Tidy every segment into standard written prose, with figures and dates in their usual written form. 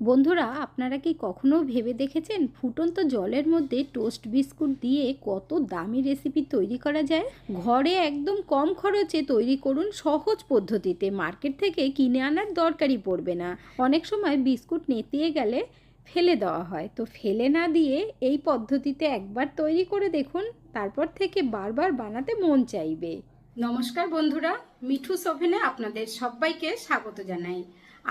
বন্ধুরা, আপনারা কি কখনো ভেবে দেখেছেন ফুটন্ত জলের মধ্যে টোস্ট বিস্কুট দিয়ে কত দামি রেসিপি তৈরি করা যায়? ঘরে একদম কম খরচে তৈরি করুন সহজ পদ্ধতিতে। মার্কেট থেকে কিনে আনার দরকারই পড়বে না। অনেক সময় বিস্কুট নেতিয়ে গেলে ফেলে দেওয়া হয়, তো ফেলে না দিয়ে এই পদ্ধতিতে একবার তৈরি করে দেখুন, তারপর থেকে বারবার বানাতে মন চাইবে। নমস্কার বন্ধুরা, মিঠুস ওভেনে আপনাদের সবাইকে স্বাগত জানাই।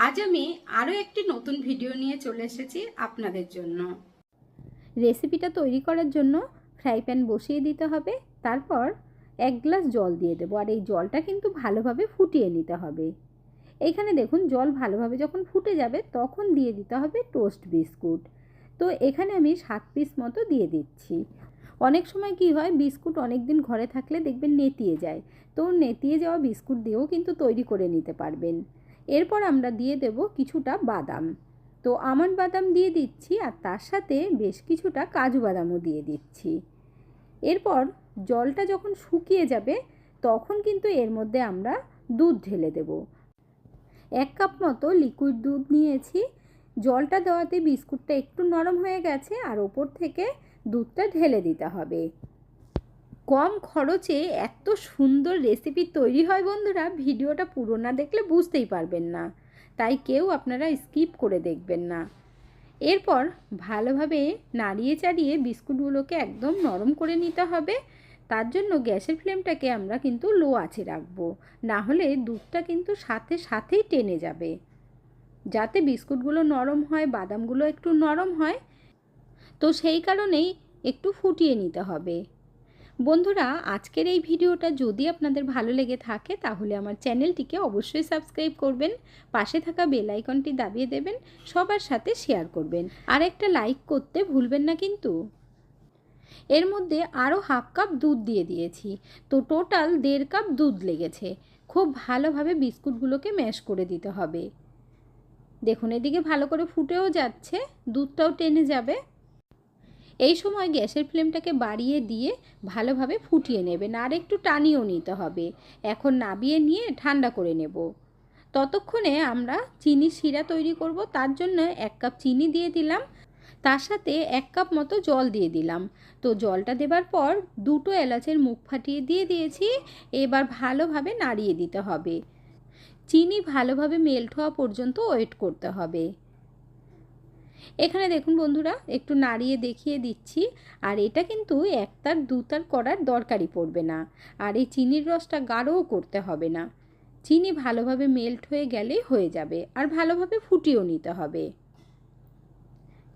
আজ আমি আরও একটি নতুন ভিডিও নিয়ে চলে এসেছি আপনাদের জন্য। রেসিপিটা তৈরি করার জন্য ফ্রাই প্যান বসিয়ে দিতে হবে, তারপর 1 গ্লাস জল দিয়ে দেবো। আর এই জলটা কিন্তু ভালোভাবে ফুটিয়ে নিতে হবে। এইখানে দেখুন, জল ভালোভাবে যখন ফুটে যাবে তখন দিয়ে দিতে হবে টোস্ট বিস্কুট। তো এখানে আমি 7 পিস মতো দিয়ে দিচ্ছি। অনেক সময় কি হয়, বিস্কুট অনেক দিন ঘরে থাকলে দেখবেন নেতিয়ে যায়, তো নেতিয়ে যাওয়া বিস্কুট দিয়েও কিন্তু তৈরি করে নিতে পারবেন। এরপর আমরা দিয়ে দেব কিছুটা বাদাম। তো আমন্ড বাদাম দিয়ে দিচ্ছি, আর তার সাথে বেশ কিছুটা কাজু বাদামও দিয়ে দিচ্ছি। এরপর জলটা যখন শুকিয়ে যাবে তখন কিন্তু এর মধ্যে আমরা দুধ ঢেলে দেব। 1 কাপ মতো লিকুইড দুধ নিয়েছি। জলটা দেওয়াতে বিস্কুটটা একটু নরম হয়ে গেছে, আর ওপর থেকে দুধটা ঢেলে দিতে হবে। কম খরচে এত সুন্দর রেসিপি তৈরি হয় বন্ধুরা, ভিডিওটা পুরো না দেখলে বুঝতেই পারবেন না, তাই কেউ আপনারা স্কিপ করে দেখবেন না। এরপর ভালোভাবে নাড়িয়ে চাড়িয়ে বিস্কুটগুলোকে একদম নরম করে নিতে হবে। তার জন্য গ্যাসের ফ্লেমটাকে আমরা কিন্তু লো আঁচে রাখবো, না হলে দুধটা কিন্তু সাথে সাথেই টেনে যাবে। যাতে বিস্কুটগুলো নরম হয়, বাদামগুলো একটু নরম হয়, তো সেই কারণেই একটু ফুটিয়ে নিতে হবে। বন্ধুরা, আজকের এই ভিডিওটা যদি আপনাদের ভালো লেগে থাকে তাহলে আমার চ্যানেলটিকে অবশ্যই সাবস্ক্রাইব করবেন, পাশে থাকা বেল আইকনটি দাবিয়ে দেবেন, সবার সাথে শেয়ার করবেন, আর একটা লাইক করতে ভুলবেন না কিন্তু। এর মধ্যে আরও 1/2 কাপ দুধ দিয়ে দিয়েছি, তো টোটাল 1.5 কাপ দুধ লেগেছে। খুব ভালোভাবে বিস্কুটগুলোকে ম্যাশ করে দিতে হবে। দেখুন, এদিকে ভালো করে ফুটেও যাচ্ছে, দুধটাও টেনে যাবে। এই সময় গ্যাসের ফ্লেমটাকে বাড়িয়ে দিয়ে ভালোভাবে ফুটিয়ে নেবেন, আর একটু টানিয়েও নিতে হবে। এখন নাবিয়ে নিয়ে ঠান্ডা করে নেব। ততক্ষণে আমরা চিনি শিরা তৈরি করব। তার জন্য 1 কাপ চিনি দিয়ে দিলাম, তার সাথে 1 কাপ মতো জল দিয়ে দিলাম। তো জলটা দেবার পর 2টো এলাচের মুখ ফাটিয়ে দিয়ে দিয়েছি। এবার ভালোভাবে নাড়িয়ে দিতে হবে। চিনি ভালোভাবে মেল্ট হওয়া পর্যন্ত ওয়েট করতে হবে। এখানে দেখুন বন্ধুরা, একটু নাড়িয়ে দেখিয়ে দিচ্ছি। আর এটা কিন্তু একতার দুতার করার দরকারই পড়বে না, আর এই চিনির রসটা গাঢ়ও করতে হবে না। চিনি ভালোভাবে মেল্ট হয়ে গেলেই হয়ে যাবে, আর ভালোভাবে ফুটিয়েও নিতে হবে।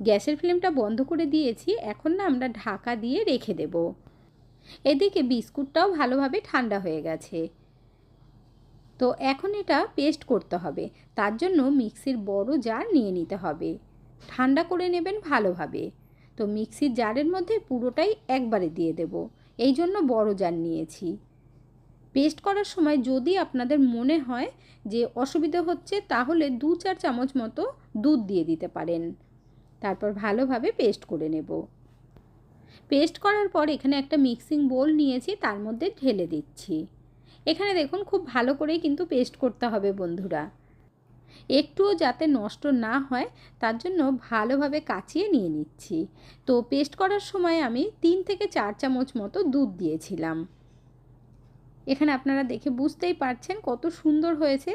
গ্যাসের ফ্লেমটা বন্ধ করে দিয়েছি। এখন না আমরা ঢাকা দিয়ে রেখে দেব। এদিকে বিস্কুটটাও ভালোভাবে ঠান্ডা হয়ে গেছে। তো এখন এটা পেস্ট করতে হবে। তার জন্য মিক্সির বড় জার নিয়ে নিতে হবে। ঠান্ডা করে নেবেন ভালোভাবে। তো মিক্সির জারের মধ্যে পুরোটাই একবারে দিয়ে দেব, এই জন্য বড় জার নিয়েছি। পেস্ট করার সময় যদি আপনাদের মনে হয় যে অসুবিধা হচ্ছে, তাহলে 2-4 চামচ মতো দুধ দিয়ে দিতে পারেন। তারপর ভালোভাবে পেস্ট করে নেব। পেস্ট করার পর এখানে একটা মিক্সিং বোল নিয়েছি, তার মধ্যে ঢেলে দিচ্ছি। এখানে দেখুন, খুব ভালো করেই কিন্তু পেস্ট করতে হবে বন্ধুরা, একটুও যাতে নষ্ট না হয় তার জন্য ভালোভাবে কাচিয়ে নিয়ে নিচ্ছি। তো পেস্ট করার সময় আমি 3 থেকে 4 চামচ মতো দুধ দিয়েছিলাম। এখানে আপনারা দেখে বুঝতেই পারছেন কত সুন্দর হয়েছে।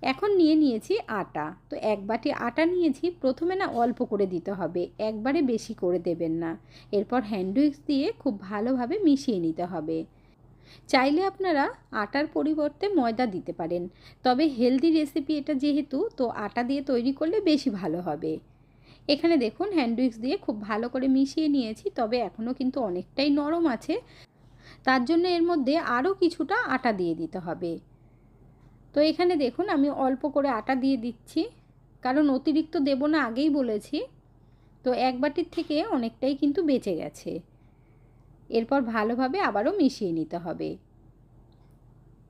এখন নিয়ে নিয়েছি আটা। তো 1 বাটি আটা নিয়েছি। প্রথমে না অল্প করে দিতে হবে, একবারে বেশি করে দেবেন না। এরপর হ্যান্ড উইক্স দিয়ে খুব ভালোভাবে মিশিয়ে নিতে হবে। চাইলে আপনারা আটার পরিবর্তে ময়দা দিতে পারেন, তবে হেলদি রেসিপি এটা যেহেতু, তো আটা দিয়ে তৈরি করলে বেশি ভালো হবে। এখানে দেখুন, হ্যান্ড উইক্স দিয়ে খুব ভালো করে মিশিয়ে নিয়েছি, তবে এখনও কিন্তু অনেকটাই নরম আছে। তার জন্য এর মধ্যে আরও কিছুটা আটা দিয়ে দিতে হবে। তো এখানে দেখুন, আমি অল্প করে আটা দিয়ে দিচ্ছি, কারণ অতিরিক্ত দেব না, আগেই বলেছি। তো 1 বাটির থেকে অনেকটাই কিন্তু বেঁচে গেছে। এরপর ভালোভাবে আবারও মিশিয়ে নিতে হবে।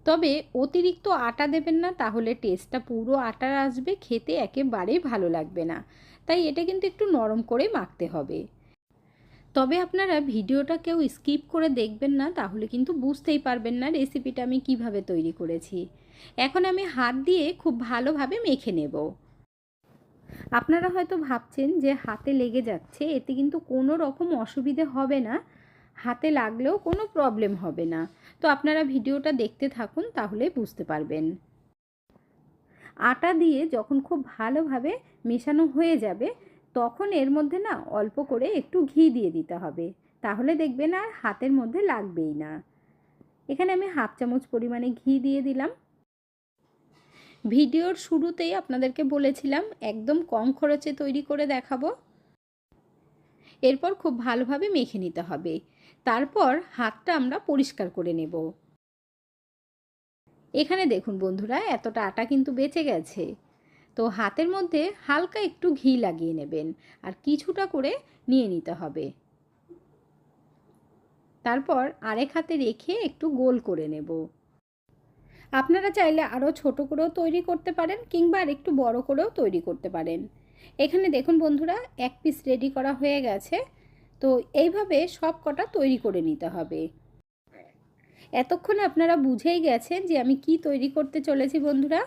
তবে অতিরিক্ত আটা দেবেন না, তাহলে টেস্টটা পুরো আটার আসবে, খেতে একেবারেই ভালো লাগবে না। তাই এটা কিন্তু একটু নরম করে মাখতে হবে। তবে আপনারা ভিডিওটা কেউ স্কিপ করে দেখবেন না, তাহলে কিন্তু বুঝতেই পারবেন না রেসিপিটা আমি কিভাবে তৈরি করেছি। এখন আমি হাত দিয়ে খুব ভালোভাবে মেখে নেব। আপনারা হয়তো ভাবছেন যে হাতে লেগে যাচ্ছে, এতে কিন্তু কোনো রকম অসুবিধে হবে না, হাতে লাগলেও কোনো প্রবলেম হবে না। তো আপনারা ভিডিওটা দেখতে থাকুন, তাহলেই বুঝতে পারবেন। আটা দিয়ে যখন খুব ভালোভাবে মেশানো হয়ে যাবে, তখন এর মধ্যে না অল্প করে একটু ঘি দিয়ে দিতে হবে, তাহলে দেখবেন আর হাতের মধ্যে লাগবেই না। এখানে আমি হাফ চামচ পরিমাণে ঘি দিয়ে দিলাম। ভিডিওর শুরুতেই আপনাদেরকে বলেছিলাম একদম কম খরচে তৈরি করে দেখাবো। এরপর খুব ভালোভাবে মেখে নিতে হবে, তারপর হাতটা আমরা পরিষ্কার করে নেব। এখানে দেখুন বন্ধুরা, এতটা আটা কিন্তু বেঁচে গেছে। তো হাতের মধ্যে হালকা একটু ঘি লাগিয়ে নেবেন আর কিছুটা করে নিয়ে নিতে হবে। তারপর আরেক হাতে রেখে একটু গোল করে নেব। আপনারা চাইলে আরও ছোট করেও তৈরি করতে পারেন, কিংবা আর একটু বড় করেও তৈরি করতে পারেন। এখানে দেখুন বন্ধুরা, এক পিস রেডি করা হয়ে গেছে। তো এইভাবে সব কটা তৈরি করে নিতে হবে। এতক্ষণে আপনারা বুঝেই গেছেন যে আমি কি তৈরি করতে চলেছি বন্ধুরা।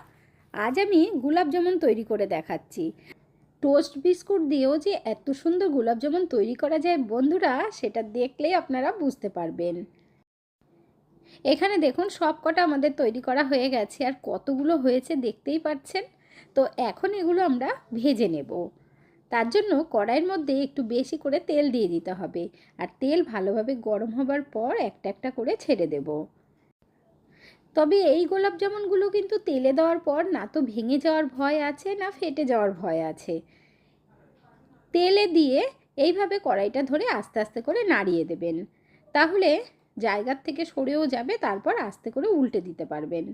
আজ আমি গোলাপ জামুন তৈরি করে দেখাচ্ছি। টোস্ট বিস্কুট দিয়েও যে এত সুন্দর গোলাপ জামুন তৈরি করা যায় বন্ধুরা, সেটা দেখলেই আপনারা বুঝতে পারবেন। এখানে দেখুন সব কটা আমাদের তৈরি করা হয়ে গেছে, আর কতগুলো হয়েছে দেখতেই পাচ্ছেন। তো এখন এগুলো আমরা ভেজে নেব। তার জন্য কড়াইয়ের মধ্যে একটু বেশি করে তেল দিয়ে দিতে হবে, আর তেল ভালোভাবে গরম হবার পর একটা একটা করে ছেড়ে দেব। তবে এই গোলাপ জামুনগুলো কিন্তু তেলে দেওয়ার পর না তো ভেঙে যাওয়ার ভয় আছে, না ফেটে যাওয়ার ভয় আছে। তেলে দিয়ে এইভাবে কড়াইটা ধরে আস্তে আস্তে করে নাড়িয়ে দেবেন, তাহলে জায়গার থেকে সরেও যাবে, তারপর আস্তে করে উল্টে দিতে পারবেন।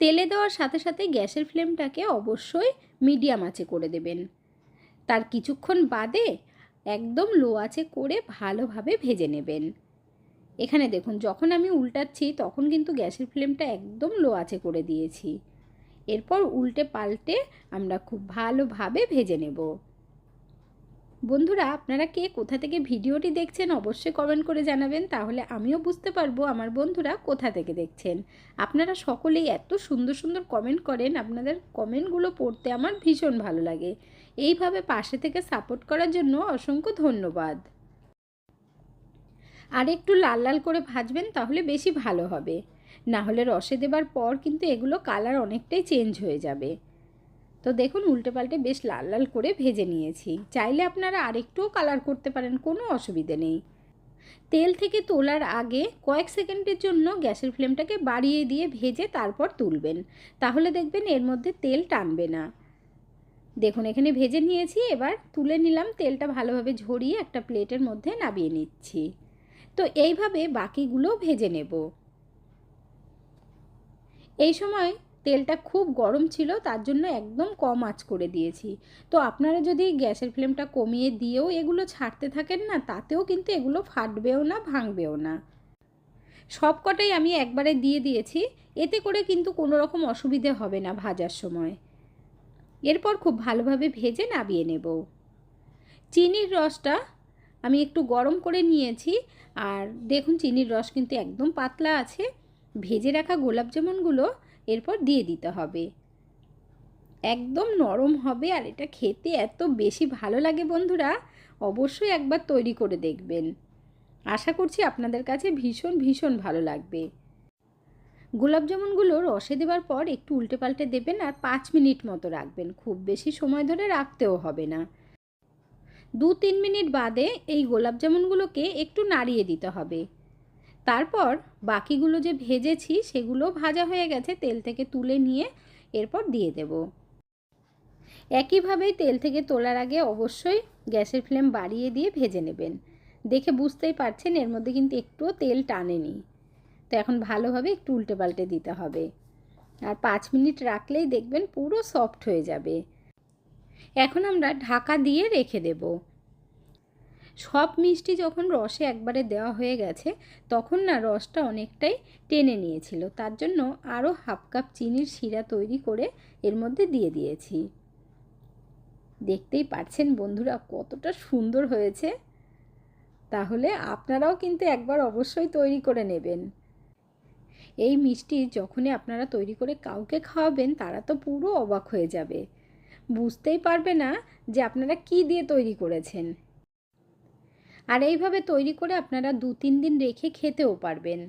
তেলে দেওয়ার সাথে সাথে গ্যাসের ফ্লেমটাকে অবশ্যই মিডিয়াম আঁচে করে দেবেন। তার কিছুক্ষণ বাদে একদম লো আঁচে করে ভালোভাবে ভেজে নেবেন। এখানে দেখুন, যখন আমি উল্টাচ্ছি তখন কিন্তু গ্যাসের ফ্লেমটা একদম লো আঁচে করে দিয়েছি। এরপর উল্টে পাল্টে আমরা খুব ভালোভাবে ভেজে নেব। বন্ধুরা, আপনারা কে কোথা থেকে ভিডিওটি দেখছেন অবশ্যই কমেন্ট করে জানাবেন, তাহলে আমিও বুঝতে পারবো আমার বন্ধুরা কোথা থেকে দেখছেন। আপনারা সকলেই এত সুন্দর সুন্দর কমেন্ট করেন, আপনাদের কমেন্টগুলো পড়তে আমার ভীষণ ভালো লাগে। এইভাবে পাশে থেকে সাপোর্ট করার জন্য অসংখ্য ধন্যবাদ। আর একটু লাল লাল করে ভাজবেন, তাহলে বেশি ভালো হবে। না হলে রসে দেবার পর কিন্তু এগুলো কালার অনেকটাই চেঞ্জ হয়ে যাবে। তো দেখুন, উল্টে পাল্টে বেশ লাল লাল করে ভেজে নিয়েছি। চাইলে আপনারা আরেকটুও কালার করতে পারেন, কোনো অসুবিধে নেই। তেল থেকে তোলার আগে কয়েক সেকেন্ডের জন্য গ্যাসের ফ্লেমটাকে বাড়িয়ে দিয়ে ভেজে তারপর তুলবেন, তাহলে দেখবেন এর মধ্যে তেল টানবে না। দেখুন, এখানে ভেজে নিয়েছি, এবার তুলে নিলাম, তেলটা ভালোভাবে ঝরিয়ে একটা প্লেটের মধ্যে নামিয়ে নিচ্ছি। তো এইভাবে বাকিগুলো ভেজে নেব। এই সময় তেলটা খুব গরম ছিল, তার জন্য একদম কম আঁচ করে দিয়েছি। তো আপনারা যদি গ্যাসের ফ্লেমটা কমিয়ে দিয়েও এগুলো ছাড়তে থাকেন না, তাতেও কিন্তু এগুলো ফাটবেও না, ভাঙবেও না। সব কটাই আমি একবারে দিয়ে দিয়েছি, এতে করে কিন্তু কোনো রকম অসুবিধে হবে না ভাজার সময়। এরপর খুব ভালোভাবে ভেজে নামিয়ে নেব। চিনির রসটা আমি একটু গরম করে নিয়েছি, আর দেখুন চিনির রস কিন্তু একদম পাতলা আছে। ভেজে রাখা গোলাপ জামুনগুলো এরপর দিয়ে দিতে হবে। একদম নরম হবে, আর এটা খেতে এত বেশি ভালো লাগে বন্ধুরা, অবশ্যই একবার তৈরি করে দেখবেন। আশা করছি আপনাদের কাছে ভীষণ ভীষণ ভালো লাগবে। গোলাপ জামুনগুলো রসে দেওয়ার পর একটু উল্টে পাল্টে দেবেন, আর 5 মিনিট মতো রাখবেন, খুব বেশি সময় ধরে রাখতেও হবে না। 2-3 মিনিট বাদে এই গোলাপ জামুনগুলোকে একটু নাড়িয়ে দিতে হবে। তারপর বাকিগুলো যে ভেজেছি সেগুলো ভাজা হয়ে গেছে, তেল থেকে তুলে নিয়ে এরপর দিয়ে দেব। একইভাবেই তেল থেকে তোলার আগে অবশ্যই গ্যাসের ফ্লেম বাড়িয়ে দিয়ে ভেজে নেবেন। দেখে বুঝতেই পারছেন এর মধ্যে কিন্তু একটুও তেল টানেনি। তো এখন ভালোভাবে একটু উল্টে পাল্টে দিতে হবে, আর 5 মিনিট রাখলেই দেখবেন পুরো সফট হয়ে যাবে। এখন আমরা ঢাকা দিয়ে রেখে দেব। সব মিষ্টি যখন রসে একবারে দেওয়া হয়ে গেছে, তখন না রসটা অনেকটাই টেনে নিয়েছিল, তার জন্য আরও হাফ কাপ চিনির শিরা তৈরি করে এর মধ্যে দিয়ে দিয়েছি। দেখতেই পাচ্ছেন বন্ধুরা কতটা সুন্দর হয়েছে। তাহলে আপনারাও কিন্তু একবার অবশ্যই তৈরি করে নেবেন। এই মিষ্টি যখনই আপনারা তৈরি করে কাউকে খাওয়াবেন, তারা তো পুরো অবাক হয়ে যাবে। বুঝতেই পারবে না যে আপনারা কি দিয়ে তৈরি করেছেন। আর এইভাবে তৈরি করে আপনারা 2-3 দিন রেখে খেতেও পারবেন।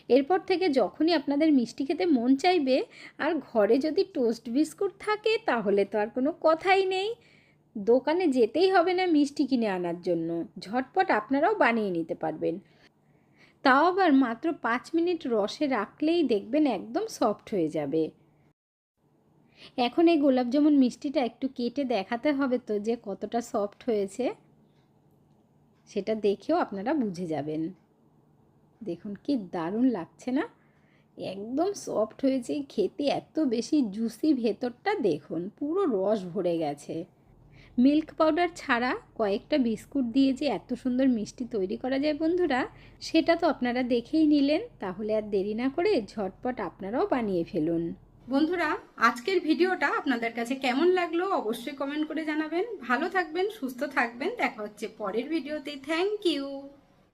এরপর থেকে যখনই আপনাদের মিষ্টি খেতে মন চাইবে আর ঘরে যদি টোস্ট বিস্কুট থাকে তাহলে তো আর কোনো কথাই নেই, দোকানে যেতেই হবে না মিষ্টি কিনে আনার জন্য, ঝটপট আপনারাও বানিয়ে নিতে পারবেন। তাও আবার মাত্র 5 মিনিট রসে রাখলেই দেখবেন একদম সফট হয়ে যাবে। এখন এই গোলাপ জামুন মিষ্টিটা একটু কেটে দেখাতে হবে তো যে কতটা সফট হয়েছে, সেটা দেখেও আপনারা বুঝে যাবেন। দেখুন কি দারুণ লাগছে না, একদম সফট হয়েছে, খেতে এত বেশি জুসি, ভেতরটা দেখুন পুরো রস ভরে গেছে। মিল্ক পাউডার ছাড়া কয়েকটা বিস্কুট দিয়ে যে এত সুন্দর মিষ্টি তৈরি করা যায় বন্ধুরা, সেটা তো আপনারা দেখেই নিলেন। তাহলে আর দেরি না করে ঝটপট আপনারাও বানিয়ে ফেলুন। বন্ধুরা, আজকের ভিডিওটা আপনাদের কাছে কেমন লাগলো অবশ্যই কমেন্ট করে জানাবেন। ভালো থাকবেন, সুস্থ থাকবেন, দেখা হচ্ছে পরের ভিডিওতে। Thank you.